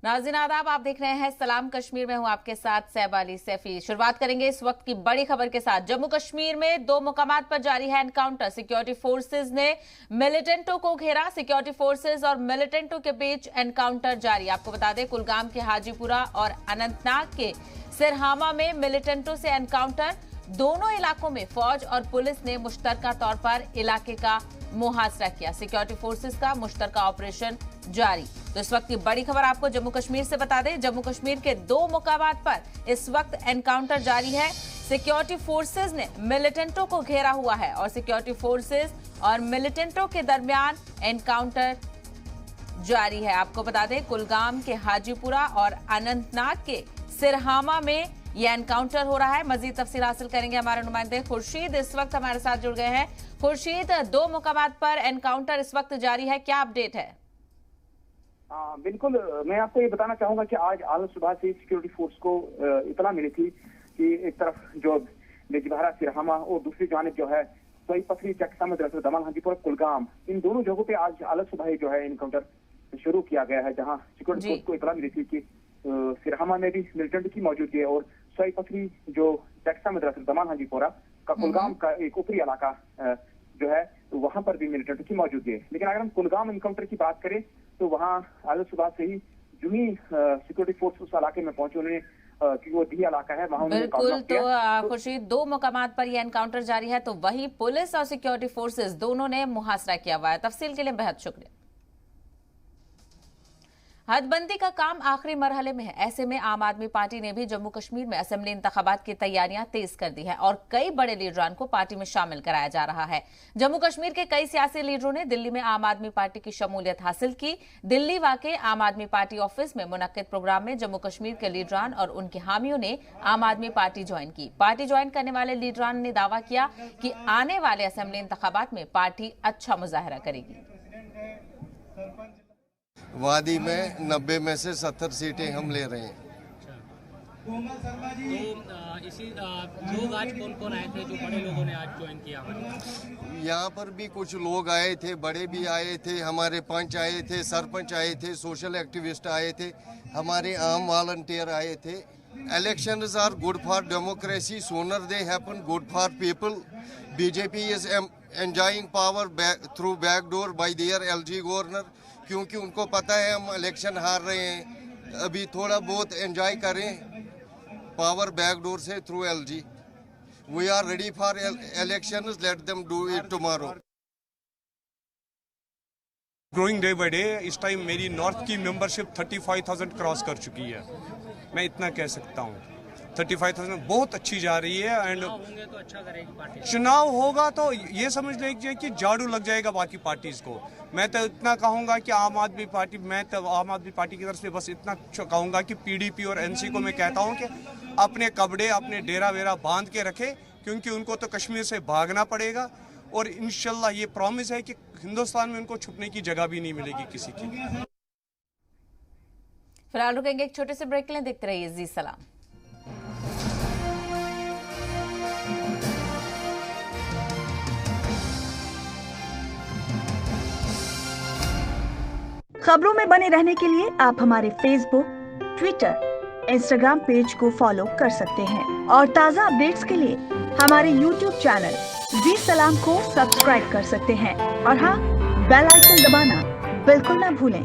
नाज़रीन आदाब, आप देख रहे हैं सलाम कश्मीर में, हूं आपके साथ सैबाली सैफी। शुरुआत करेंगे इस वक्त की बड़ी खबर के साथ। जम्मू कश्मीर में 2 मुकामात पर जारी है एनकाउंटर। सिक्योरिटी फोर्सेज ने मिलिटेंटों को घेरा। सिक्योरिटी फोर्सेज और मिलिटेंटों के बीच एनकाउंटर जारी। आपको बता दें, कुलगाम के हाजीपुरा और अनंतनाग के सिरहामा में मिलिटेंटों से एनकाउंटर। दोनों इलाकों में फौज और पुलिस ने मुश्तरका तौर पर इलाके का मुहासरा किया। सिक्योरिटी फोर्सेज का मुश्तरका ऑपरेशन जारी। तो इस वक्त की बड़ी खबर आपको जम्मू कश्मीर से बता दें, जम्मू कश्मीर के 2 मुकामात पर इस वक्त एनकाउंटर जारी है। सिक्योरिटी फोर्सेज ने मिलिटेंटों को घेरा हुआ है और सिक्योरिटी फोर्सेज और मिलिटेंटों के दरमियान एनकाउंटर जारी है। आपको बता दें, कुलगाम के हाजीपुरा और अनंतनाग के सिरहामा में यह एनकाउंटर हो रहा है। मजीद तफसील हासिल करेंगे हमारे नुमाइंदे खुर्शीद इस वक्त हमारे साथ जुड़ गए हैं। खुर्शीद, 2 मुकामात पर एनकाउंटर इस वक्त जारी है, क्या अपडेट है? बिल्कुल, मैं आपको ये बताना चाहूंगा कि आज आल सुबह से सिक्योरिटी फोर्स को इतला मिली थी कि एक तरफ जो बिजबहरा सिरहामा और दूसरी जानिब जो है सोई पथरी चकसमद दमन हाजीपुर कुलगाम, इन दोनों जगहों पे आज आल सुबह जो है एनकाउंटर शुरू किया गया है। जहां सिक्योरिटी फोर्स को इतला मिली थी कि सिरहामा में भी मिलिटेंट की मौजूदगी है और सोई पथरी जो चकसमद दमन हाजीपुरा का कुलगाम का एक ऊपरी इलाका जो है वहां पर भी मिलिटेंट की मौजूदगी है। लेकिन अगर हम कुलगाम एनकाउंटर की बात करें तो वहां आज सुबह से ही जो ही सिक्योरिटी फोर्स उस इलाके में पहुंचे, उन्होंने कि वो दी इलाका है वहां बिल्कुल। तो खुर्शीद, 2 मुकामात पर यह एनकाउंटर जारी है, तो वही पुलिस और सिक्योरिटी फोर्सेस दोनों ने मुहासरा किया हुआ है। तफसील के लिए बेहद शुक्रिया। हदबंदी का काम आखिरी मरहले में है। ऐसे में आम आदमी पार्टी ने भी जम्मू कश्मीर में असेंबली इंतखाबात की तैयारियां तेज कर दी है और कई बड़े लीडरान को पार्टी में शामिल कराया जा रहा है। जम्मू कश्मीर के कई सियासी लीडरों ने दिल्ली में आम आदमी पार्टी की शमूलियत हासिल की। दिल्ली वाक़े आम आदमी पार्टी ऑफिस में मुनक्किद प्रोग्राम में जम्मू कश्मीर के लीडरान और उनके हामियों ने आम आदमी पार्टी ज्वाइन की। पार्टी ज्वाइन करने वाले लीडरान ने दावा किया कि आने वाले असेंबली इंतखाबात में पार्टी अच्छा मुजाहरा करेगी। वादी में 90 में से 70 सीटें हम ले रहे हैं। तो इसी लोग आज कौन कौन आए थे, जो बड़े लोगों ने आज ज्वाइन किया? यहाँ पर भी कुछ लोग आए थे, बड़े भी आए थे, हमारे पंच आए थे, सरपंच आए थे, सोशल एक्टिविस्ट आए थे, हमारे आम वॉलंटियर आए थे। Elections are good for democracy. Sooner they happen, good for people. BJP is enjoying power through backdoor by their LG governor. क्योंकि उनको पता है हम इलेक्शन हार रहे हैं, अभी थोड़ा बहुत एंजॉय करें पावर बैकडोर से through LG। We are ready for elections, let them do it tomorrow. Growing day by day. इस टाइम मेरी नॉर्थ की मेंबरशिप 35,000 क्रॉस कर चुकी है। मैं इतना कह सकता हूँ, 35,000 बहुत अच्छी जा रही है। एंड होंगे तो अच्छा करेगी पार्टी। चुनाव होगा तो ये समझ लीजिए कि झाड़ू लग जाएगा बाकी पार्टीज को। मैं तो इतना कहूँगा कि आम आदमी पार्टी, मैं तो आम आदमी पार्टी की तरफ से बस इतना कहूँगा कि PDP और NC को मैं कहता हूँ कि अपने कपड़े, अपने डेरा वेरा बांध के रखे, क्योंकि उनको तो कश्मीर से भागना पड़ेगा। और इंशाल्लाह ये प्रॉमिस है कि हिंदुस्तान में उनको छुपने की जगह भी नहीं मिलेगी किसी की। फिलहाल रुकेंगे एक छोटे से ब्रेक के लिए, देखते रहिए जी सलाम। खबरों में बने रहने के लिए आप हमारे फेसबुक, ट्विटर, इंस्टाग्राम पेज को फॉलो कर सकते हैं और ताज़ा अपडेट्स के लिए हमारे YouTube चैनल जी सलाम को सब्सक्राइब कर सकते हैं। और हाँ, बेल आइकन दबाना बिल्कुल ना भूलें।